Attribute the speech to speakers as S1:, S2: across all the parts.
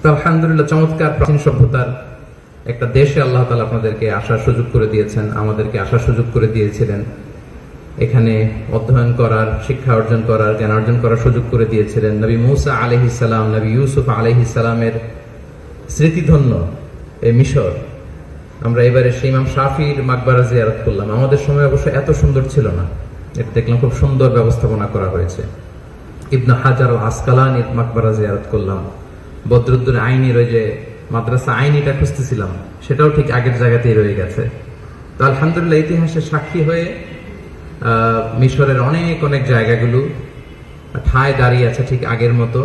S1: তো আলহামদুলিল্লাহ, চমৎকার প্রাচীন সভ্যতার একটা দেশে আল্লাহ তাআলা আপনাদেরকে আসার সুযোগ করে দিয়েছেন, আমাদেরকে আসার সুযোগ করে দিয়েছিলেন। এখানে অধ্যয়ন করার, শিক্ষা অর্জন করার, জ্ঞান অর্জন করার সুযোগ করে দিয়েছিলেন। নবী মুসা আলাইহিস সালাম, নবী ইউসুফ আলাইহিস সালামের স্মৃতিধন্য এই মিশর, আমরা এবারে সেই ইমাম শাফির মাকবারা জিয়ারত করলাম। আমাদের সময় অবশ্য এত সুন্দর ছিল না, এটা দেখলাম খুব সুন্দর ব্যবস্থাপনা করা হয়েছে। ইবনে হাজার আল আসকালানির মাকবারা জিয়ারত করলাম। বদরুদ্দুর আইনির ওই যে মাদ্রাসা আইনিটা খুঁজতেছিলাম, সেটাও ঠিক আগের জায়গাতেই রয়ে গেছে। তো আলহামদুলিল্লাহ, ইতিহাসের সাক্ষী হয়ে মিশরের অনেক অনেক জায়গাগুলো ঠায় দাঁড়িয়ে আছে ঠিক আগের মতো,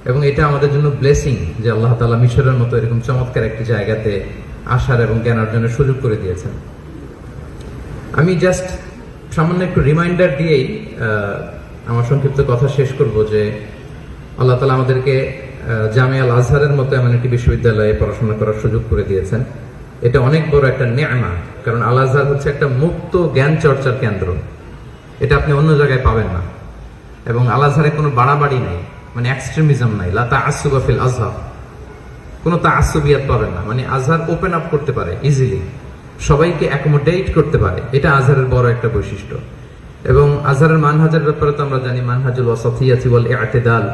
S1: এবং এটা আমাদের জন্য ব্লেসিং যে আল্লাহ তাআলা মিশরের মতো এরকম চমৎকার একটি জায়গাতে আসার এবং জ্ঞান অর্জনের সুযোগ করে দিয়েছেন। আমি জাস্ট সামান্য একটু রিমাইন্ডার দিয়েই আমার সংক্ষিপ্ত কথা শেষ করব যে আল্লাহ তাআলা আমাদেরকে জামিয়া আল আজহারের মতো এমন একটি বিশ্ববিদ্যালয়ে পড়াশোনা করার সুযোগ করে দিয়েছেন। এটা অনেক বড় একটা নেয়ামা, কারণ আল আজহার হচ্ছে একটা মুক্ত জ্ঞান চর্চার কেন্দ্র। এটা আপনি অন্য জায়গায় পাবেন না। এবং আল আজহারে কোনো বাড়াবাড়ি নাই, মানে এক্সট্রিমিজম নাই। লা তাআসসুবা ফিল আজহার, কোনো তাআসসুবিয়াত পাবেন না। মানে আজহার ওপেন আপ করতে পারে ইজিলি, সবাইকে অ্যাকোমোডেট করতে পারে, এটা আজহারের বড় একটা বৈশিষ্ট্য। এবং আজহারের মানহাজের ব্যাপারে তো আমরা জানি, মানহাজুল ওয়াসাতিয়্যাতি ওয়াল ই'তিদাল,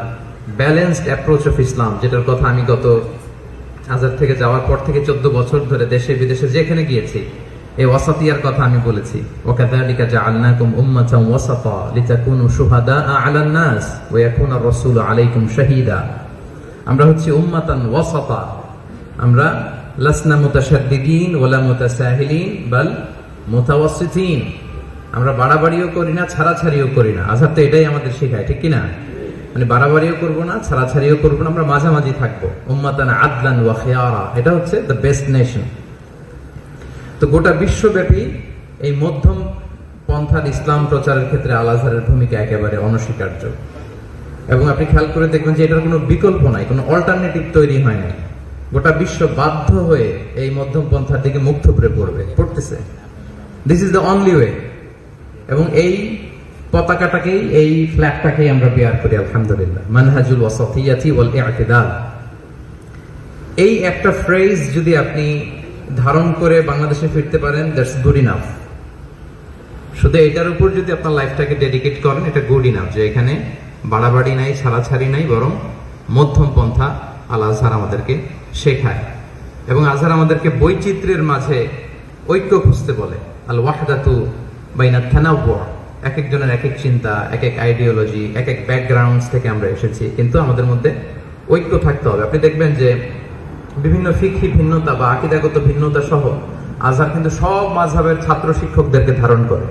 S1: ব্যালেন্সড অ্যাপ্রোচ অফ ইসলাম, যেটার কথা আমি গত আজহার থেকে যাওয়ার পর থেকে 14 বছর ধরে দেশে বিদেশে যেখানে গিয়েছি এই ওয়াসাতিয়ার কথা আমি বলেছি। ওয়াকাযালিকা জাআলনাকুম উম্মাতান ওয়াসাতা লিতাকুনু শুহাদাআ আলান নাস ওয়া ইয়াকুনা আর-রাসূলু আলাইকুম শাহীদা। আমরা হচ্ছে উম্মাতান ওয়াসাতা, আমরা লাসনা মুতাশাদ্দিদিন ওয়ালা মুতাসাহিলিন বাল মুতাওয়াসসিতিন। আমরা বাড়াবাড়িও করি না, ছাড়াছাড়িও করি না। আজহার তো এটাই আমাদের শেখায়, ঠিক কিনা? মানে বাড়াবাড়িও করবো না, ছাড়াছাড়িও করবো না, আমরা মাঝামাঝি থাকবো। উম্মাতান আদলান ওয়া খিয়ারা, এটা হচ্ছে দ্য বেস্ট নেশন। তো গোটা বিশ্বব্যাপী এই মধ্যম পন্থার ইসলাম প্রচারের ক্ষেত্রে আল আজহারের ভূমিকা একেবারে অনস্বীকার্য। এবং আপনি খেয়াল করে দেখবেন যে এটার কোনো বিকল্প নাই, কোনো অল্টারনেটিভ তৈরি হয় নাই। গোটা বিশ্ব বাধ্য হয়ে এই মধ্যম পন্থার দিকে মুখ থুবড়ে পড়তেছে। This is the only way. এবং এই পতাকাটাকেই, এই ফ্ল্যাগটাকেই আমরা বেয়ার করি আলহামদুলিল্লাহ, মানহাজুল ওয়াসাতিয়্যাতি ওয়াল ই'তিদাল। এই একটা ফ্রেজ যদি আপনি ধারণ করে বাংলাদেশে ফিরতে পারেন, দ্যাটস গুড ইনাফ। শুধু এটার উপর যদি আপনার লাইফটাকে ডেডিকেট করেন, এটা গুড ইনাফ, যে এখানে বাড়াবাড়ি নাই, ছাড়াছাড়ি নাই, বরং মধ্যম পন্থা আল আজহার আমাদেরকে শেখায়। এবং আজহার আমাদেরকে বৈচিত্র্যের মাঝে ঐক্য খুঁজতে বলে। আল ওয়াহদাতু বাইনাত তানাওwu, এক একজনের এক এক চিন্তা, এক এক আইডিওলজি, এক এক ব্যাকগ্রাউন্ড থেকে আমরা এসেছি, কিন্তু আমাদের মধ্যে ঐক্য থাকতে হবে। আপনি দেখবেন যে বিভিন্ন ফিকহি ভিন্নতা বা আকীদাগত ভিন্নতা সহ আজহার কিন্তু সব মাযহাবের ছাত্র শিক্ষকদেরকে ধারণ করে।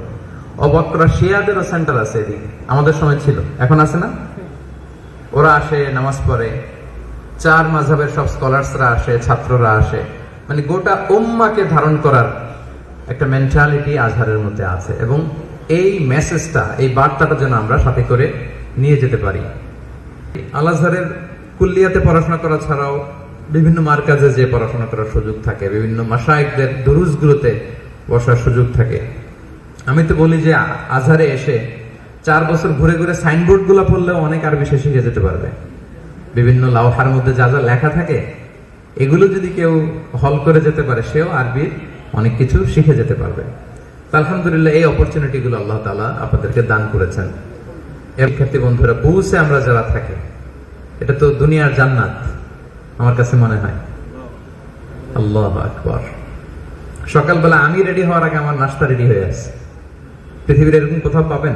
S1: অবক্রা শিয়াদেরও সেন্টার আছে এদিকে, আমাদের সময় ছিল, এখন আছে না? ওরা আসে, নামাজ পড়ে, 4 মাযহাবের সব স্কলার্সরা আসে, ছাত্ররা আসে। মানে গোটা উম্মাকে ধারণ করার একটা মেন্টালিটি আজহারের মধ্যে আছে। এবং এই মেসেজটা, এই বার্তাটা যেন আমরা সাথে করে নিয়ে যেতে পারি। আল আজহারের কুল্লিয়াতে পড়াশোনা করা ছাড়াও বিভিন্ন মারকাজে যে পড়াশোনা করার সুযোগ থাকে, বিভিন্ন মাশায়েখদের দুরুসগুলোতে বসার সুযোগ থাকে। আমি তো বলি যে আজহারে এসে 4 বছর ঘুরে ঘুরে সাইনবোর্ড গুলো পড়লেও অনেক আরবি শিখে যেতে পারবে। বিভিন্ন লাওহার মধ্যে যা যা লেখা থাকে, এগুলো যদি কেউ হল করে যেতে পারে, সেও আরবির অনেক কিছু শিখে যেতে পারবে। আলহামদুলিল্লাহ, এই অপরচুনিটি গুলো আল্লাহ তাআলা আপনাদেরকে দান করেছেন। শিক্ষার্থী বন্ধুরা, বুসে আমরা যারা থাকি, এটা তো দুনিয়ার জান্নাত আমার কাছে মনে হয়। আল্লাহু আকবার। সকালবেলা আমি রেডি হওয়ার আগে আমার নাস্তা রেডি হয়ে আছে। পৃথিবীর এরকম কোথাও পাবেন?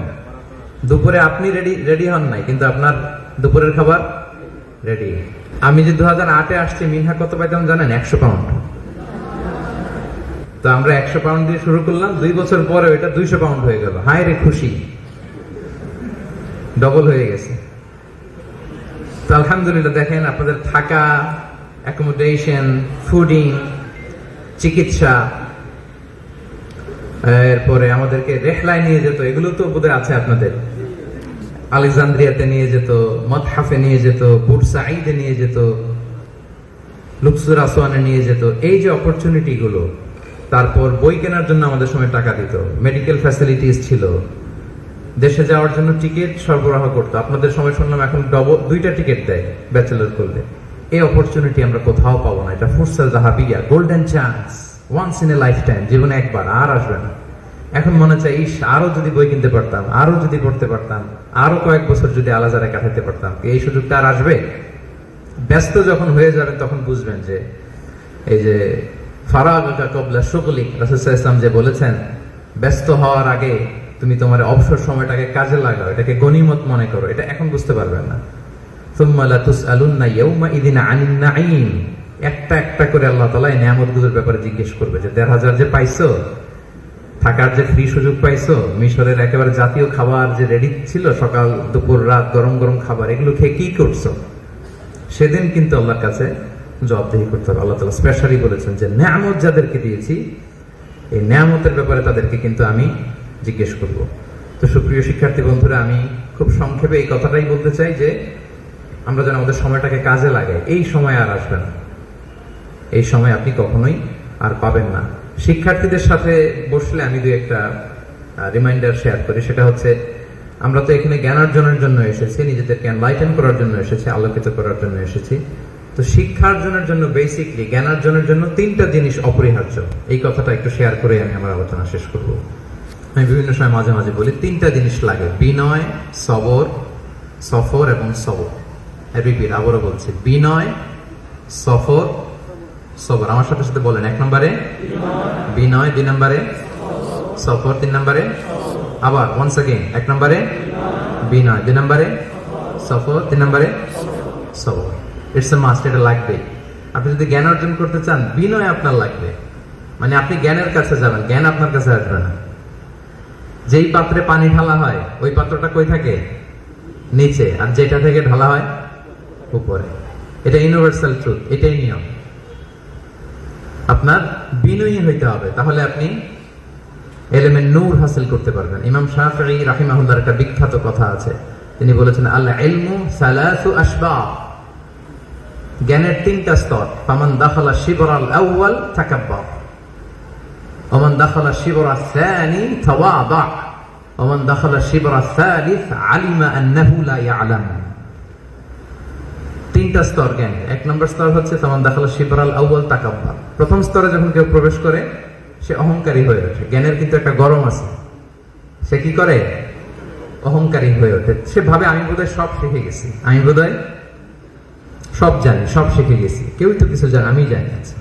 S1: দুপুরে আপনি রেডি হন নাই, কিন্তু আপনার দুপুরের খাবার রেডি। আমি যে 2008-এ আসছি, মিনহা কত পাইতাম জানেন? 100 পাউন্ড। তো আমরা 100 পাউন্ড দিয়ে শুরু করলাম, 2 বছর পরে এটা 200 পাউন্ড হয়ে গেল। হায় রে খুশি, ডবল হয়ে গেছে। তো আলহামদুলিল্লাহ, দেখেন আপনাদের থাকা, অ্যাকোমোডেশন, ফুডিং, চিকিৎসা, এরপরে আমাদেরকে রেহলায় নিয়ে যেত, এগুলো তো বোধহয় আছে আপনাদের। আলেকজান্দ্রিয়াতে নিয়ে যেত, মতহাফে নিয়ে যেত, বুরসাইদে নিয়ে যেত, লুকসুর আসওয়ানে নিয়ে যেত। এই যে অপরচুনিটি গুলো, তারপর বই কেনার জন্য আমাদের সময় টাকা দিত, মেডিকেল ফ্যাসিলিটিস ছিল, দেশে যাওয়ার জন্য টিকিট সরবরাহ করতো। আপনাদের সময় শুনলাম এখন 2টা টিকিট দেয় ব্যাচেলর করলে। এই অপরচুনিটি আমরা কোথাও পাবো না। এটা ফুরসা জাহাবিয়া, golden chance, once in a lifetime, জীবনে একবার, আর আসবে না। এখন মনে চাই, ইস, আরো যদি বই কিনতে পারতাম, আরো যদি পড়তে পারতাম, আরো কয়েক বছর যদি আলাদারে কাটাতে পারতাম। এই সুযোগটা আর আসবে? ব্যস্ত যখন হয়ে যাবেন তখন বুঝবেন যে এই যে ফারাগা কবলা শুগলিক, রাসূল সাল্লাল্লাহু আলাইহি ওয়াসাল্লাম যে বলেছেন, ব্যস্ত হওয়ার আগে তুমি তোমার অবসর সময়টাকে কাজে লাগাও, এটাকে গনিমত মনে করো। এটা এখন বুঝতে পারবেন না। সুম্মা লা তুসআলুন্না ইয়াওমাইযিন আনিন নাঈম, একটা একটা করে আল্লাহ তাআলা এই নিয়ামতগুলোর ব্যাপারে জিজ্ঞেস করবে যে ১৫০০ যে পাইছো, থাকার যে ফ্রি সুযোগ পাইছো, মিশরের একেবারে জাতীয় খাবার যে রেডি ছিল, সকাল দুপুর রাত গরম গরম খাবার, এগুলো খেয়ে কি করছো? সেদিন কিন্তু আল্লাহর কাছে জবাবদিহি করতে হবে। আল্লাহ তাআলা স্পেশালি বলেছেন যে নিয়ামত যাদেরকে দিয়েছি, এই নিয়ামতের ব্যাপারে তাদেরকে কিন্তু আমি জিজ্ঞেস করব। তো সুপ্রিয় শিক্ষার্থী বন্ধুরা, আমি খুব সংক্ষেপে এই কথাটাই বলতে চাই যে আমরা যেন আমাদের সময়টাকে কাজে লাগাই। এই সময় আর আসবে না, এই সময় আপনি কখনোই আর পাবেন না। শিক্ষার্থীদের সাথে বসলে আমি দুই একটা রিমাইন্ডার শেয়ার করি। সেটা হচ্ছে, আমরা তো এখানে জ্ঞান অর্জনের জন্য এসেছি, নিজেদেরকে এনলাইটেন করার জন্য এসেছি, আলোকিত করার জন্য এসেছি। তো শিক্ষা অর্জনের জন্য, বেসিকলি জ্ঞান অর্জনের জন্য তিনটা জিনিস অপরিহার্য। এই কথাটা একটু শেয়ার করে আমি আমার আলোচনা শেষ করব। আমি বিভিন্ন সময় মাঝে মাঝে বলি, তিনটা জিনিস লাগে: বিনয়, সবর, সফর এবং সবর। রিপিট, আবারও বলছি, বিনয়, সফর, সবর। আমার সাথে সাথে বলেন। ১ নম্বরে বিনয়, ২ নম্বরে সফর, ৩ নম্বরে আবার ওয়ান্স अगेन ১ নম্বরে বিনয়, ২ নম্বরে সফর, ৩ নম্বরে সবর। ইটস এ মাস্ট, এটা লাগবে। আপনি যদি জ্ঞান অর্জন করতে চান, বিনয় আপনার লাগবে। মানে আপনি জ্ঞানের কাছে যাবেন, জ্ঞান আপনার কাছে আসবে না। যেই পাত্রে পানি ঢালা হয়, ওই পাত্রটা কই থাকে? নিচে। আর যেটা থেকে ঢালা হয়, উপরে। এটা ইউনিভার্সাল ট্রুথ, এটাই নিয়ম। আপনার বিনয়ী হইতে হবে, তাহলে আপনি এলেমের নূর হাসিল করতে পারবেন। ইমাম শাফিঈ রাহিমাহুল্লাহর একটা বিখ্যাত কথা আছে, তিনি বলেছেন, আল ইলমু সালাসু আশবাব, জ্ঞানের ৩টা স্তর। ফামান দাখালা শিবরাল আউয়াল তাকাব্বার, ওমান দাখালা শিবরাস সানি তাওয়াদা, ওমান দাখালা শিবরাস সালিস আলিমা আন্নাহু লা ইয়ালাম। ৩টা স্তর জ্ঞান। ১ নম্বর স্তর হচ্ছে ফামান দাখালা শিবরাল আউয়াল তাকাব্বার। প্রথম স্তরে যখন কেউ প্রবেশ করে, সে অহংকারী হয়ে ওঠে। জ্ঞানের কিন্তু একটা গরম আছে, সে কি করে? অহংকারী হয়ে ওঠে। সে ভাবে, আমি বোধহয় সব শিখে গেছি, আমি বোধহয় সব জানি, সব শিখে গেছি, কেউই তো কিছু জানে, আমি জানি। আচ্ছা,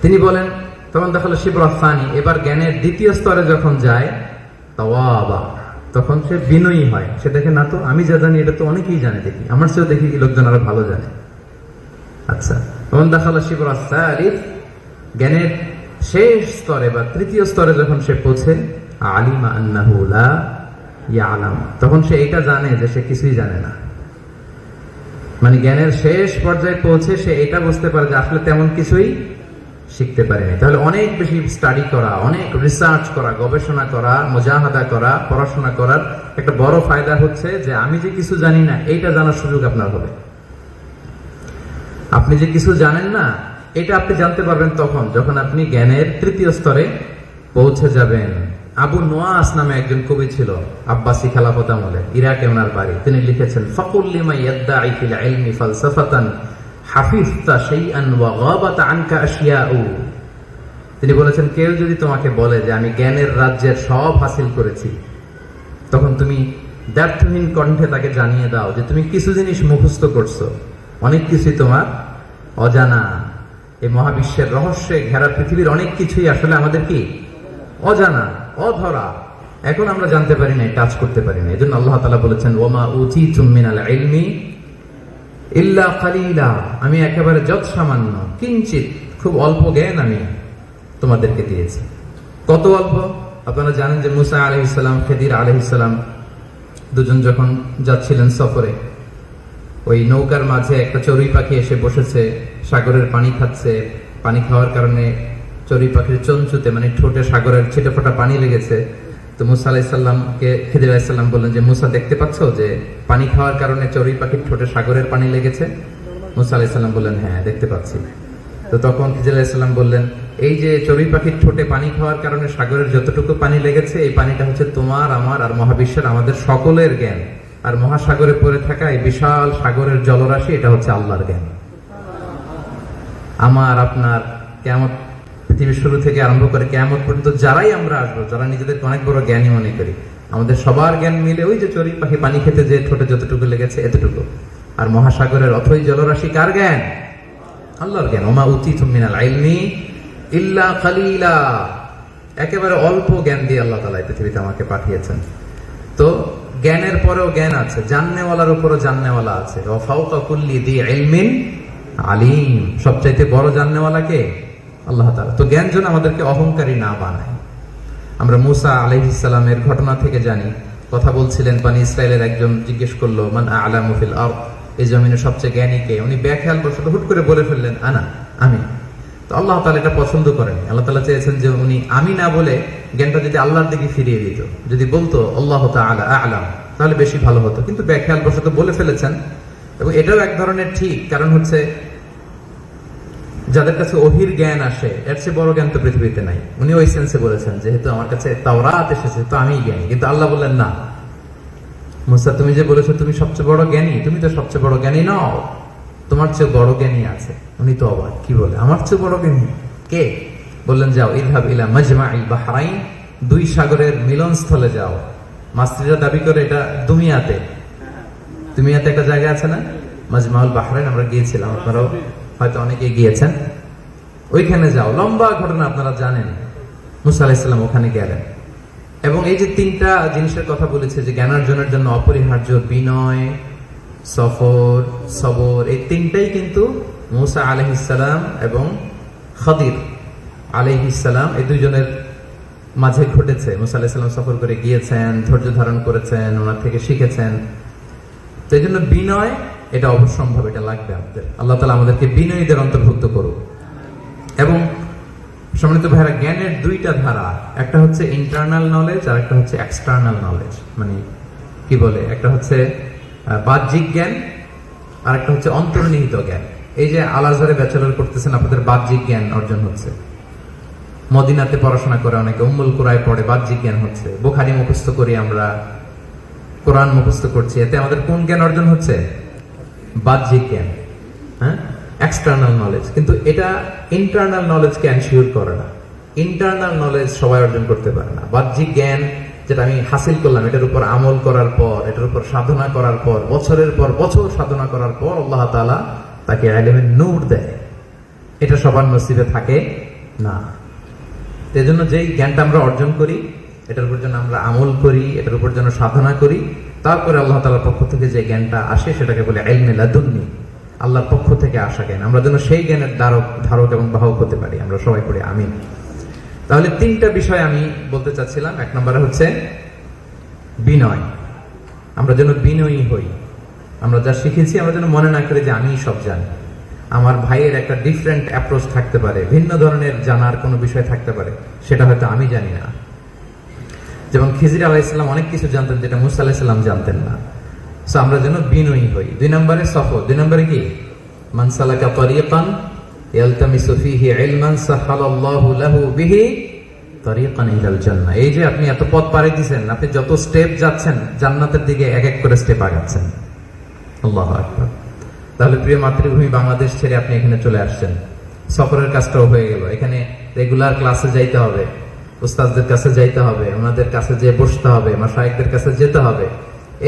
S1: তিনি বলেন তখন দেখালো শিবরাসানি। এবার জ্ঞানের ২য় স্তরে যখন যায়, তাওয়াবা, তখন সে বিনয়ী হয়। সে দেখে, না তো আমি যা জানি এটা তো অনেকেই জানে, দেখি আমার চেয়েও দেখি লোকজন আরো ভালো জানে। আচ্ছা, তখন দেখালো শিবরাসালিস, জ্ঞানের শেষ স্তরে বা ৩য় স্তরে যখন সে পৌঁছে, আলিমা আন্নাহু লা ইয়ালাম, তখন সে এটা জানে যে সে কিছুই জানে না। মানে জ্ঞানের শেষ পর্যায়ে পৌঁছে সে এটা বুঝতে পারে যে আসলে তেমন কিছুই শিখতে পারেনি। তাহলে অনেক বেশি স্টাডি করা, অনেক রিসার্চ করা, গবেষণা করা, মুজাহাদা করা, পড়াশোনা করার একটা বড় ফায়দা হচ্ছে যে আমি যে কিছু জানি না, এইটা জানার সুযোগ আপনার হবে। আপনি যে কিছু জানেন না, এটা আপনি জানতে পারবেন তখন যখন আপনি জ্ঞানের ৩য় স্তরে পৌঁছে যাবেন। আবু নোয়াস নামে একজন কবি ছিল, আব্বাসি খেলাফত আমলে, ইরাকে ওনার বাড়ি। তিনি লিখেছেন, ফাকুল লিমা ইয়াদদাঈ ফিল ইলমি ফালসাফাতান হাফিজতা শাইআন ওয়া গাবাত আনকা আশিয়াউ। তিনি বলেছেন, কেউ যদি তোমাকে বলে যে আমি জ্ঞানের রাজ্যের সব হাসিল করেছি, তখন তুমি দ্ব্যর্থহীন কণ্ঠে তাকে জানিয়ে দাও যে তুমি কিছু জিনিস মুখস্থ করছো, অনেক কিছুই তোমার অজানা। এই মহাবিশ্বের রহস্যে ঘেরা পৃথিবীর অনেক কিছুই আসলে আমাদের কি অজানা, অধরা। এখন আমরা জানতে পারি না, কাজ করতে পারি না। এজন্য আল্লাহ তাআলা বলেছেন, ওয়ামা উতীতুম মিনাল ইলমি ইল্লা কালিলা, আমি একেবারে যৎ সামান্য, কিঞ্চিত, খুব অল্প জ্ঞান আমি তোমাদেরকে দিয়েছি। কত অল্প? আপনারা জানেন যে মুসা আলাইহিস সালাম, খিদির আলাইহিস সালাম দুজন যখন যাচ্ছিলেন সফরে, ওই নৌকার মাঝে একটা চড়ুই পাখি এসে বসেছে, সাগরের পানি খাচ্ছে। পানি খাওয়ার কারণে চড়ুই পাখির চঞ্চুতে, মানে ঠোঁটে সাগরের ছিটে ফোটা পানি লেগেছে। তো মুসা আলাইহিস সালামকে খিদির আলাইহিস সালাম বললেন যে, মুসা দেখতে পাচ্ছ যে পানি খাওয়ার কারণে চড়ুই পাখির ঠোঁটে সাগরের পানি লেগেছে? মুসা আলাইহিস সালাম বললেন, হ্যাঁ দেখতে পাচ্ছি। তো তখন খিদির আলাইহিস সালাম বললেন, এই যে চড়ুই পাখির ঠোঁটে পানি খাওয়ার কারণে সাগরের যতটুকু পানি লেগেছে, এই পানিটা হচ্ছে তোমার, আমার আর মহাবিশ্বের আমাদের সকলের জ্ঞান। আর মহাসাগরে পড়ে থাকা এই বিশাল সাগরের জলরাশি, এটা হচ্ছে আল্লাহর জ্ঞান। আমার আপনার কিয়ামত, পৃথিবীর শুরু থেকে আরম্ভ করে কিয়ামত পর্যন্ত যারাই আমরা আসবো, যারা নিজেদেরকে অনেক বড় জ্ঞানী মনে করি, আমাদের সবার জ্ঞান মিলে ওই যে চড়ুই পাখি পানি খেতে যে ঠোঁটে যতটুকু লেগেছে এতটুকু। আর মহাসাগরের অথই জলরাশি কার জ্ঞান? আল্লাহর জ্ঞান। ওমা উতীতুম মিনাল ইলমি ইল্লা কালিলা, একেবারে অল্প জ্ঞান দিয়ে আল্লাহ তাআলা এই পৃথিবীতে আমাকে পাঠিয়েছেন। তো জ্ঞানের পরেও জ্ঞান আছে, জাননেওয়ালার উপরও জাননেওয়ালা আছে। ওয়া ফাওকা কুল্লি দি ইলমিন আলিম, সবচাইতে বড় জাননেওয়ালা কে? আল্লাহ তাআলা। তো জ্ঞান যেন আমাদেরকে অহংকারী না বানায়। আমরা মুসা আলাইহিস সালামের ঘটনা থেকে জানি, কথা বলছিলেন, বনি ইসরাইলের একজন জিজ্ঞেস করলো, মান আ'লামু ফিল আরদ, এই জমিনে সবচেয়ে জ্ঞানী কে? উনি বেখেয়াল বশত হুট করে বলে ফেললেন, আনা, আমি। তো আল্লাহ তাআলা এটা পছন্দ করেন। আল্লাহ তাআলা চেয়েছেন যে উনি আমি না বলে জ্ঞানটা যদি আল্লাহর দিকে ফিরিয়ে দিত, যদি বলতো আল্লাহ তাআলা আ'লাম, তাহলে বেশি ভালো হতো। কিন্তু বেখেয়াল বশত বলে ফেলেছেন। এবং এটাও এক ধরনের ঠিক, কারণ হচ্ছে যাদের কাছে ওহির জ্ঞান আসে, এর চেয়ে বড় জ্ঞান তো পৃথিবীতে নাই। উনি ওই সেন্সে বলেছেন, যেহেতু আমার কাছে তাওরাত এসেছে তো আমি জ্ঞানী। কিন্তু আল্লাহ বললেন, না মুসা, তুমি যে বলেছো তুমি সবচেয়ে বড় জ্ঞানী, তুমি তো সবচেয়ে বড় জ্ঞানী নও, তোমার চেয়ে বড় জ্ঞানী আছে। উনি তো অবাক, কি বলে আমার চেয়ে বড় জ্ঞানী কে? বললেন, যাও, ইযহাব ইলা মাজমাইল বাহরাইন, দুই সাগরের মিলনস্থলে যাও। মাসরিরা দাবি করে এটা দুমিয়াতে একটা জায়গা আছে না, মাজমাউল বাহরাইন, আমরা গিয়েছিলাম, আপনারাও হয়তো অনেকে গিয়েছেন। ওইখানে যাও। লম্বা ঘটনা, আপনারা জানেন। মুসা আলাইহিস সালাম ওখানে গেলেন, এবং এই যে তিনটা জিনিসের কথা বলেছে যে জ্ঞানার্জনের জন্য অপরিহার্য, বিনয়, সফর, সবর, এই তিনটাই কিন্তু মুসা আলাইহিস সালাম এবং খদির আলাইহিস সালাম এই দুইজনের মাঝে ঘটেছে। মুসা আলাইহিস সালাম সফর করে গিয়েছেন, ধৈর্য ধারণ করেছেন, ওনার থেকে শিখেছেন। তো এই জন্য বিনয় এটা অবশ্যম্ভাবী, এটা লাগবে আমাদের। আল্লাহ তাআলা আমাদেরকে বিনয়ীদের অন্তর্ভুক্ত করুক। এবং সম্মানিত ভাইরা, জ্ঞানের দুইটা ধারা, একটা হচ্ছে ইন্টারনাল নলেজ আর একটা হচ্ছে এক্সটার্নাল নলেজ। মানে কি বলে, একটা হচ্ছে বাহ্যিক জ্ঞান আর একটা হচ্ছে অন্তর্নিহিত জ্ঞান। এই যে আল আজহারে ব্যাচেলর করতেছেন, আপনাদের বাহ্যিক জ্ঞান অর্জন হচ্ছে। মদিনাতে পড়াশোনা করে অনেকে, উম্মুল কুরায় পড়ে, বাহ্যিক জ্ঞান হচ্ছে। বুখারী মুখস্থ করি আমরা, কোরআন মুখস্থ করছি, এতে আমাদের কোন জ্ঞান অর্জন হচ্ছে? বাহ্যিক জ্ঞান, হ্যাঁ, এক্সটার্নাল নলেজ। কিন্তু এটা ইন্টারনাল নলেজকে এনশিওর করে না। ইন্টারনাল নলেজ সবাই অর্জন করতে পারে না। বাহ্যিক জ্ঞান যেটা আমি হাসিল করলাম, এটার উপর আমল করার পর, এটার উপর সাধনা করার পর, বছরের পর বছর সাধনা করার পর আল্লাহ তাআলা তাকে ইলমে নূর দেয়। এটা সবার নসিবে থাকে না। এজন্য যেই জ্ঞানটা আমরা অর্জন করি, এটার উপর যেন আমরা আমল করি, এটার উপর যেন সাধনা করি, তারপরে আল্লাহ তাআলার পক্ষ থেকে যে জ্ঞানটা আসে সেটাকে বলে ইলমে লাদুন্নি, আল্লাহর পক্ষ থেকে আসা জ্ঞান। আমরা যেন সেই জ্ঞানের ধারক এবং বাহক হতে পারি। আমরা সবাই পড়ি আমিন। তাহলে তিনটা বিষয় আমি বলতে চাচ্ছিলাম। এক নম্বরে হচ্ছে বিনয়, আমরা যেন বিনয়ী হই। আমরা যা শিখেছি আমরা যেন মনে না করি যে আমি সব জানি। আমার ভাইয়ের একটা ডিফারেন্ট অ্যাপ্রোচ থাকতে পারে, ভিন্ন ধরনের জানার কোনো বিষয় থাকতে পারে, সেটা হয়তো আমি জানি না। যেমন খিজির আলাইহিস সালাম অনেক কিছু জানতেন যেটা মুসা আলাইহিস সালাম জানতেন না। সো আমরা যেন বিনয়ী হই। দুই নম্বরে সফর। দুই নম্বরে কি? মান সালাকা তারিকান ইয়ালতামিসু ফীহি ইলমান সাহালাল্লাহু লাহু বিহি তারিকান ইলাল জান্নাহ। এই যে আপনি এত পথ পাড়ি দিয়েছেন, আপনি যত স্টেপ যাচ্ছেন জান্নাতের দিকে এক এক করে স্টেপ আগাচ্ছেন। আল্লাহু আকবার। তাহলে প্রিয় মাতৃভূমি বাংলাদেশ ছেড়ে আপনি এখানে চলে আসছেন, সফরের কাজটাও হয়ে গেল। এখানে রেগুলার ক্লাসে যাইতে হবে, উস্তাদদের কাছে যাইতে হবে, ওনাদের কাছে যেয়ে বসতে হবে, মাশায়েখদের কাছে যেতে হবে।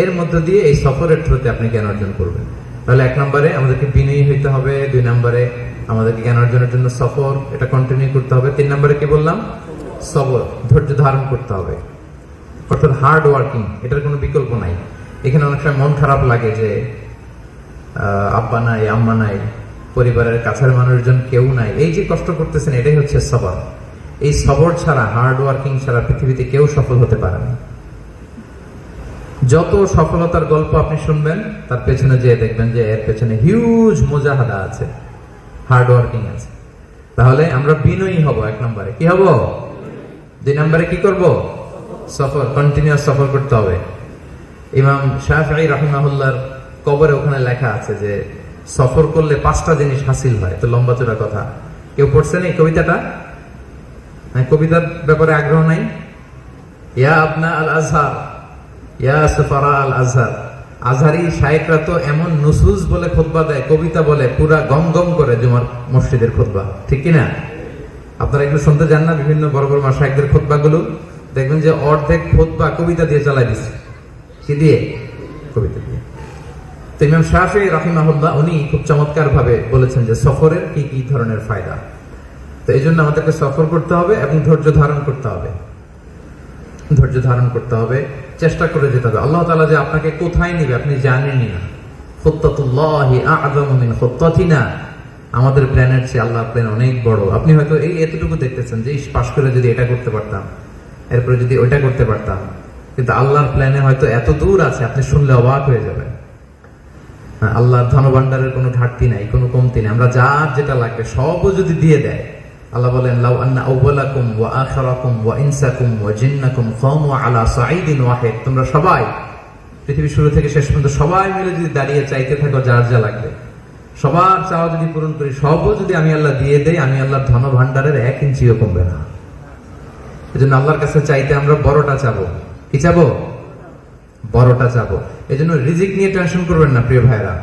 S1: এর মধ্য দিয়ে এই সফরের থ্রুতে আপনি জ্ঞান অর্জন করবেন। তাহলে এক নম্বরে আমাদেরকে বিনয়ী হইতে হবে, দুই নম্বরে আমাদেরকে জ্ঞান অর্জনের জন্য সফর, এটা কন্টিনিউ করতে হবে। তিন নম্বরে কি বললাম? সবর, ধৈর্য ধারণ করতে হবে, অর্থাৎ হার্ড ওয়ার্কিং। এটার কোনো বিকল্প নাই। এখানে অনেক সময় মন খারাপ লাগে যে আব্বা নাই, আম্মা নাই, পরিবারের কাছের মানুষজন কেউ নাই। এই যে কষ্ট করতেছেন, এটাই হচ্ছে সবর। এই সবর ছাড়া, হার্ড ওয়ার্কিং ছাড়া পৃথিবীতে কেউ সফল হতে পারে না। যত সফলতার গল্প আপনি শুনবেন, তার পেছনে যেয়ে দেখবেন যে এর পেছনে হিউজ মুজাহাদা আছে, হার্ড ওয়ার্কিং আছে। তাহলে আমরা বিনয়ী হব এক নম্বরে। কি হব? দুই নম্বরে কি করব? সফর, কন্টিনিউয়াস সফর করতে হবে। ইমাম শাফিঈ রাহিমাহুল্লাহর কবরে ওখানে লেখা আছে যে সফর করলে 5টা জিনিস হাসিল হয়। তো লম্বা চূড়া কথা, কেউ পড়ছেন এই কবিতাটা? কবিতার ব্যাপারে আগ্রহ নাই? ইয়া আবনা আল আজহার, ইয়া সুফারা আল আজহার, আজহারি শায়েখরা তো এমন নুসুজ বলে খুতবা দেয়, কবিতা বলে, পুরা গম গম করে জুমার মসজিদের খুতবা, ঠিক কিনা? আপনারা এগুলো শুনতে যান না? বিভিন্ন বড় বড় মাশায়েখদের খুতবাগুলো দেখবেন যে অর্ধেক খুতবা কবিতা দিয়ে চালাই দিচ্ছে। কি দিয়ে? কবিতা দিয়ে। তো ইমাম শাফিঈ রাহিমাহুল্লাহ উনি খুব চমৎকার ভাবে বলেছেন যে সফরের কি কি ধরনের ফায়দা। তো এই জন্য আমাদেরকে সফর করতে হবে এবং ধৈর্য ধারণ করতে হবে। ধৈর্য ধারণ করতে হবে, চেষ্টা করে যেতে হবে। আল্লাহ তাআলা যে আপনাকে কোথায় নিবে আপনি জানেনই না। খুত্তাতুল্লাহি আ'যামু মিন খুত্তাতিনা, আমাদের প্ল্যানের চেয়ে আল্লাহর প্ল্যান অনেক বড়। আপনি হয়তো এই এতটুকু দেখতেছেন যে পাশ করে যদি এটা করতে পারতাম, এরপরে যদি ওইটা করতে পারতাম, কিন্তু আল্লাহর প্ল্যানে হয়তো এত দূর আছে, আপনি শুনলে অবাক হয়ে যাবেন। আল্লাহর ধনভাণ্ডারের কোনো ঘাটতি নাই, কোনো কমতি নেই। আমরা যার যেটা লাগবে সবও যদি দিয়ে দেয়, আল্লাহ বলেন লাউ আন্না আউওয়ালাকুম ওয়া আখিরাকুম ওয়া ইনসাকুম ওয়া জিন্নাকুম কামু আলা সাঈদিন ওয়াহিদ, তোমরা সবাই পৃথিবীর শুরু থেকে শেষ পর্যন্ত সবাই মিলে যদি দাঁড়িয়ে চাইতে থাকো যার যা লাগবে, সবার চাওয়া যদি পূরণ করি, সবও যদি আমি আল্লাহ দিয়ে দেই, আমি আল্লাহর ধনভাণ্ডারের 1 ইঞ্চিও কমবে না। এজন্য আল্লাহর কাছে চাইতে আমরা বড়টা চাবো। কি চাবো? বড়টা চাবো। এজন্য রিজিক নিয়ে টেনশন করবেন না প্রিয় ভাইরা।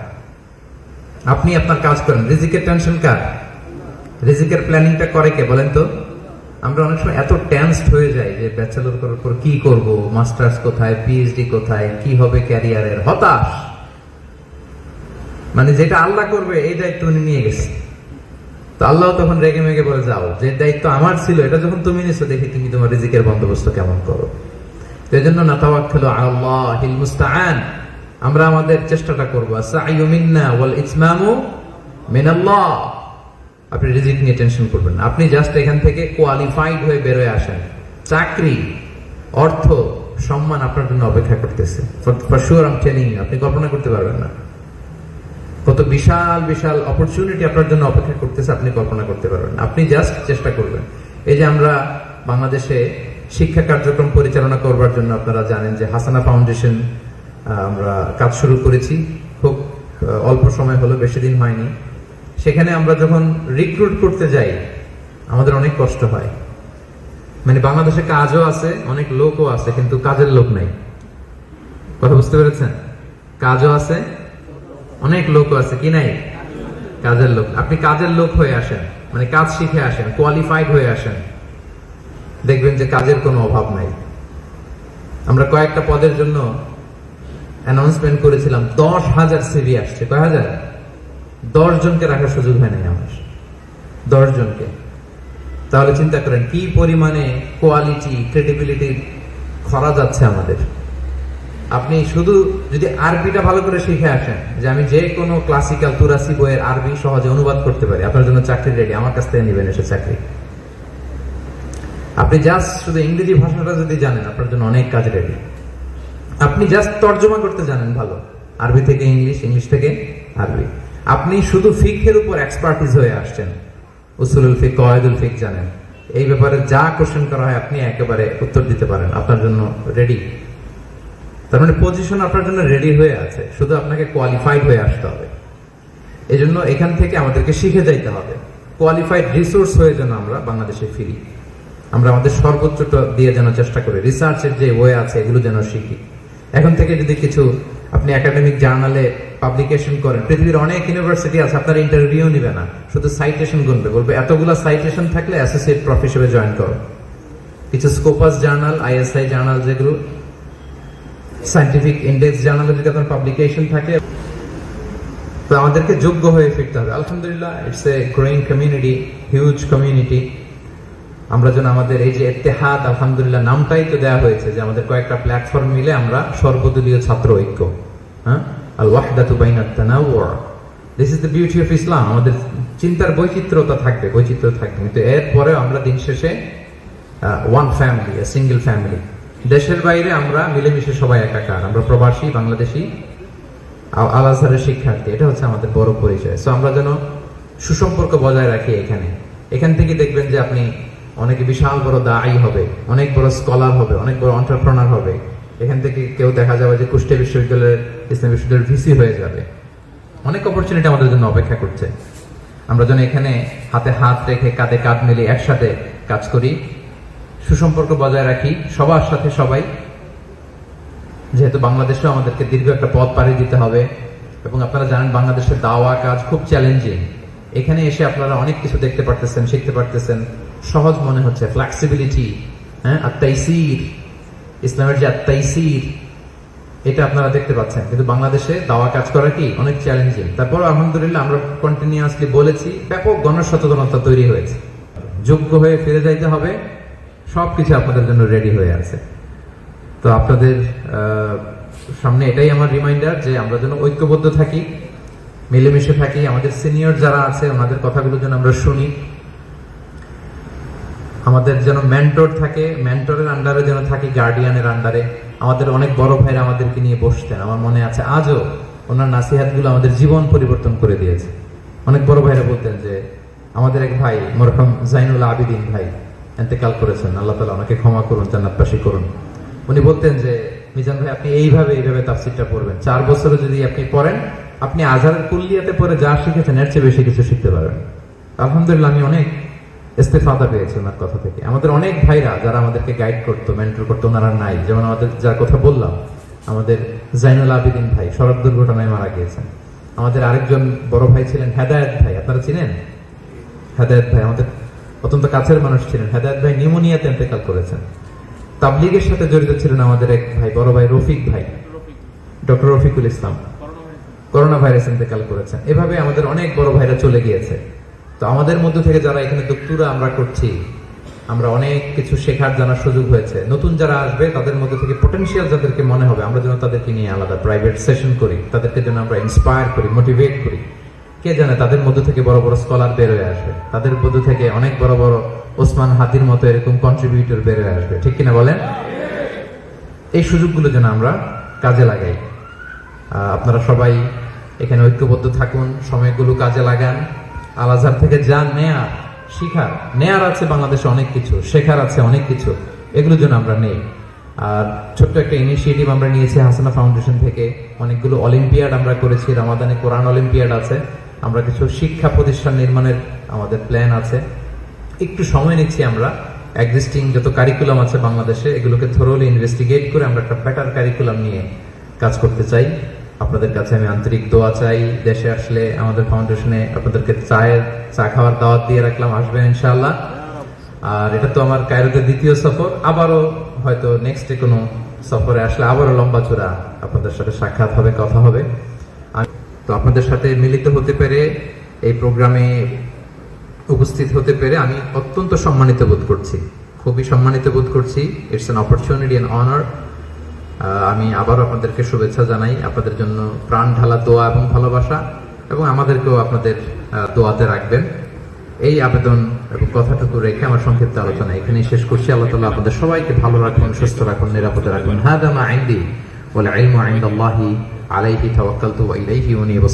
S1: আপনি আপনার কাজ করেন, রিজিকের টেনশন কার? রিজিকের প্ল্যানিংটা করে কে বলেন তো? আমরা অনেক সময় এত টেনসড হয়ে যাই যে ব্যাচেলর করার পর কি করব, মাস্টার্স কোথায়, পিএইচডি কোথায়, কি হবে ক্যারিয়ারের, হতাশ। মানে যেটা আল্লাহ করবে এই দায়িত্ব উনি নিয়ে গেছে। তো আল্লাহ তখন রেগে মেগে বলে যাও, যে দায়িত্ব আমার ছিল এটা যখন তুমি নিছো, দেখি তুমি তোমার রিজিকের বন্দোবস্ত কেমন করো। এই জন্য নাতাওয়াক্কালু আলাল্লাহিল মুস্তাআন, আমরা আমাদের চেষ্টাটা করবো। আস-সা'য়ু মিন্না ওয়াল ইতমামু মিনাল্লাহ। আপনি রিজিক নিয়ে টেনশন করবেন না। আপনি জাস্ট এখান থেকে কোয়ালিফাইড হয়ে বের হয়ে আসেন। চাকরি, অর্থ, সম্মান আপনার জন্য অপেক্ষা করতেছে। For sure I am telling you, আপনি কল্পনা করতে পারবেন না কত বিশাল বিশাল অপরচুনিটি আপনার জন্য অপেক্ষা করতেছে, আপনি কল্পনা করতে পারবেন না। আপনি জাস্ট চেষ্টা করবেন। এই যে আমরা বাংলাদেশে শিক্ষা কার্যক্রম পরিচালনা করবার জন্য আপনারা জানেন যে হাসানা ফাউন্ডেশন আমরা কাজ শুরু করেছি। খুব অল্প সময় হলো, বেশি দিন হয়নি। সেখানে আমরা যখন রিক্রুট করতে যাই আমাদের অনেক কষ্ট হয়। মানে বাংলাদেশে কাজও আছে, অনেক লোকও আছে, কিন্তু কাজের লোক নাই। কথা বুঝতে পেরেছেন? কাজও আছে, অনেক লোকও আছে, কি নাই? কাজের লোক। আপনি কাজের লোক হয়ে আসেন, মানে কাজ শিখে আসেন, কোয়ালিফাইড হয়ে আসেন, দেখবেন যে কাজের কোনো অভাব নাই। আমরা কয়েকটা পদের জন্য অ্যানাউন্সমেন্ট করেছিলাম, 10,000 সিভি আসছে। কয় হাজার? 10 জনকে রাখার সুযোগ হয় নাই আমার, 10 জনকে। তাহলে চিন্তা করেন কি পরিমাণে কোয়ালিটি, ক্রেডিবিলিটি খরা যাচ্ছে আমাদের। আপনি শুধু যদি আরবিটা ভালো করে শিখে আসেন, যে আমি যে কোনো ক্লাসিক্যাল তুরাসি বইয়ের আরবি সহজে অনুবাদ করতে পারি, আপনার জন্য চাকরি রেডি, আমার কাছ থেকে নেবেন এসে চাকরি। আপনি জাস্ট শুধু ইংরেজি ভাষাটা যদি জানেন, আপনার জন্য অনেক কাজ রেডি। আপনি জাস্ট তর্জমা করতে জানেন ভালো, আরবি থেকে ইংলিশ, ইংলিশ থেকে আরবি। আপনি শুধু ফিকহের উপর এক্সপার্টিস হয়ে আসছেন, উসুলুল ফিক, কওয়াইদুল ফিক জানেন, এই ব্যাপারে যা কোশ্চেন করা হয় আপনি একেবারে উত্তর দিতে পারেন, আপনার জন্য রেডি। তার মানে পজিশন আপনার জন্য রেডি হয়ে আছে, শুধু আপনাকে কোয়ালিফাইড হয়ে আসতে হবে। এই জন্য এখান থেকে আমাদেরকে শিখে যাইতে হবে, কোয়ালিফাইড রিসোর্স হয়ে যেন আমরা বাংলাদেশে ফিরি। আমরা আমাদের সর্বোচ্চটা দিয়ে যেন চেষ্টা করি, রিসার্চের যে ওয়ে আছে এগুলো যেন শিখি। এখন থেকে যদি কিছু আপনি একাডেমিক জার্নালে পাবলিকেশন করেন, পৃথিবীর অনেক ইউনিভার্সিটি আছে, আপনার ইন্টারভিউ নিবে না, শুধু সাইটেশন গুনবে, বলবে এতগুলা সাইটেশন থাকলে অ্যাসোসিয়েট প্রফ হিসেবে জয়েন করো। কিছু স্কোপাস জার্নাল, আইএসআই জার্নাল, যেগুলো সায়েন্টিফিক ইন্ডেক্স জার্নালে যদি আপনার পাবলিকেশন থাকে, তো আমাদেরকে যোগ্য হয়ে ফিরতে হবে। আলহামদুলিল্লাহ, it's a growing community, huge community. আমরা যেন আমাদের এই যে ইত্তেহাদ, আলহামদুলিল্লাহ নামটাই তো দেওয়া হয়েছে যে আমাদের কয়েকটা প্ল্যাটফর্ম মিলে আমরা সর্বদলীয় ছাত্র ঐক্য, হ্যাঁ, আল ওয়াহদাতু বাইনাত তানাওয়ু। This is the beauty of Islam. আমাদের চিন্তার বৈচিত্র্যতা থাকবে, বৈচিত্র্য থাকবে, কিন্তু এরপরে আমরা দিন শেষে ওয়ান ফ্যামিলি, সিঙ্গেল ফ্যামিলি। দেশের বাইরে আমরা মিলেমিশে সবাই একাকার, আমরা প্রবাসী, বাংলাদেশি, আল আজহারের শিক্ষার্থী, এটা হচ্ছে আমাদের বড় পরিচয়। সো আমরা যেন সুসম্পর্ক বজায় রাখি এখান থেকে দেখবেন যে আপনি অনেকে বিশাল বড় দায়ী হবে, অনেক বড় স্কলার হবে, অনেক বড় এন্টারপ্রেনার হবে। এখান থেকে কেউ দেখা যাবে যে কুষ্টিয়া বিশ্ববিদ্যালয়ের, ইসলামী বিশ্ববিদ্যালয়ের ভিসি হয়ে যাবে। অনেক অপরচুনিটি আমাদের জন্য অপেক্ষা করছে। আমরা যেন এখানে হাতে হাত রেখে, কাঁধে কাঁধ মিলিয়ে একসাথে কাজ করি, সুসম্পর্ক বজায় রাখি সবার সাথে, সবাই যেহেতু বাংলাদেশেও আমাদেরকে দীর্ঘ একটা পথ পাড়ি দিতে হবে, এবং আপনারা জানেন বাংলাদেশের দাওয়া কাজ খুব চ্যালেঞ্জিং। এখানে এসে আপনারা অনেক কিছু দেখতে পারতেছেন, শিখতে পারতেছেন, সহজ মনে হচ্ছে, ফ্লেক্সিবিলিটি, হ্যাঁ, আত-তাইসির, ইসলামের যে আত-তাইসির, এটা আপনারা দেখতে পাচ্ছেন। কিন্তু বাংলাদেশে দাওয়া কাজ করা কি অনেক চ্যালেঞ্জিং। তারপর আলহামদুলিল্লাহ আমরা কন্টিনিউয়াসলি বলেছি, ব্যাপক গণসচেতনতা তৈরি হয়েছে। যোগ্য হয়ে ফিরে যাইতে হবে, সবকিছু আপনাদের জন্য রেডি হয়ে আছে। তো আপনাদের সামনে এটাই আমার রিমাইন্ডার যে আমরা যেন ঐক্যবদ্ধ থাকি, মিলেমিশে থাকি, আমাদের সিনিয়র যারা আছে ওনাদের কথাগুলো যেন আমরা শুনি, আমাদের যেন মেন্টর থাকে, মেন্টরের আন্ডারে যেন থাকি, গার্ডিয়ানের আন্ডারে। আমাদের অনেক বড় ভাইরা আমাদেরকে নিয়ে বসতেন, আমার মনে আছে আজও ওনার নাসিহাতগুলো আমাদের জীবন পরিবর্তন করে দিয়েছে। অনেক বড় ভাইরা বলতেন যে, আমাদের এক ভাই মরহুম জাইনুল আবিদিন ভাই ইন্তেকাল করেছেন, আল্লাহ তাআলা ওনাকে ক্ষমা করুন, জান্নাতবাসী করুন। উনি বলতেন যে, মিজান ভাই আপনি এইভাবে তাফসীরটা পড়বেন, 4 বছরে যদি আপনি পড়েন, আপনি আজহারের কুল্লিয়াতে পড়ে যা শিখেছেন এর চেয়ে বেশি কিছু শিখতে পারবেন। আলহামদুলিল্লাহ আমি অনেক ইস্তেফাদা পেয়েছি ওনার কথা থেকে। আমাদের অনেক ভাইরা যারা আমাদেরকে গাইড করতো, মেন্টর করতো, ওনারা নাই। যেমন আমাদের যার কথা বললাম, আমাদের জাইনুল আবিদিন ভাই সড়ক দুর্ঘটনায় মারা গিয়েছেন। আমাদের আরেকজন বড় ভাই ছিলেন হেদায়েত ভাই, আপনারা চিনেন হেদায়েত ভাই? আমাদের অত্যন্ত কাছের মানুষ ছিলেন। হেদায়েত ভাই নিউমোনিয়াতে ইন্তেকাল করেছেন। তাবলীগের সাথে জড়িত ছিলেন আমাদের এক ভাই, বড় ভাই রফিক ভাই, doctor Rafiqul Islam, corona virus ইন্তেকাল করেছেন। এভাবে আমাদের অনেক বড় ভাইরা চলে গিয়েছে। তো আমাদের মধ্যে থেকে যারা এখানে দক্তুরা আমরা করছি, আমরা অনেক কিছু শেখার জানার সুযোগ হয়েছে। নতুন যারা আসবে তাদের মধ্যে থেকে পটেনশিয়াল যাদেরকে মনে হবে, আমরা যেন তাদেরকে নিয়ে আলাদা প্রাইভেট সেশন করি, তাদেরকে যেন আমরা ইন্সপায়ার করি, মোটিভেট করি। কে জানে তাদের মধ্যে থেকে বড় বড় স্কলার বের হয়ে আসবে, তাদের মধ্যে থেকে অনেক বড় বড় ওসমান হাদির মতো এরকম কন্ট্রিবিউটর বের হয়ে আসবে, ঠিক কিনা বলেন? এই সুযোগগুলো যেন আমরা কাজে লাগাই। আপনারা সবাই এখানে ঐক্যবদ্ধ থাকুন, সময়গুলো কাজে লাগান। আল আজহার থেকে যা নেয়ার আছে বাংলাদেশে অনেক কিছু, শেখার আছে অনেক কিছু, এগুলো যেন আমরা নেই। আর ছোট্ট একটা ইনিশিয়েটিভ আমরা নিয়েছি হাসানা ফাউন্ডেশন থেকে, অনেকগুলো অলিম্পিয়াড আমরা করেছি, রমাদানে কোরআন অলিম্পিয়াড আছে, আমরা কিছু শিক্ষা প্রতিষ্ঠান নির্মাণের আমাদের প্ল্যান আছে। একটু সময় নিচ্ছি আমরা, এক্সিস্টিং যত কারিকুলাম আছে বাংলাদেশে এগুলোকে থরোলি ইনভেস্টিগেট করে আমরা একটা বেটার কারিকুলাম নিয়ে কাজ করতে চাই। আপনাদের কাছে আমি আন্তরিক দোয়া চাই। দেশে আসলে আমাদের ফাউন্ডেশনে আপনাদেরকে চা খাওয়ার দাওয়াত দিয়ে রাখলাম, আসবেন ইনশাআল্লাহ। আর এটা তো আমার কায়রোতে দ্বিতীয় সফর, আবারও হয়তো নেক্সটে কোনো সফরে আসলে আবারও লম্বা চূড়া আপনাদের সাথে সাক্ষাৎ হবে, কথা হবে। তো আপনাদের সাথে মিলিত হতে পেরে, এই প্রোগ্রামে উপস্থিত হতে পেরে আমি অত্যন্ত সম্মানিত বোধ করছি, খুবই সম্মানিত বোধ করছি। It's an opportunity and honour. আমি আবারও আপনাদেরকে শুভেচ্ছা জানাই, আপনাদের জন্য প্রাণ ঢালা দোয়া এবং ভালোবাসা, এবং আমাদেরকেও আপনাদের দোয়াতে রাখবেন, এই আবেদন এবং কথাটুকু রেখে আমার সংক্ষিপ্ত আলোচনা এখানেই শেষ করছি। আল্লাহ তাআলা আপনাদের সবাইকে ভালো রাখুন, সুস্থ রাখুন, নিরাপদে রাখুন। হাদা মা ইনদি ওয়াল ইলমু ইনদাল্লাহি আলাইহি তাওয়াক্কালতু ওয়া ইলাইহি উনীব।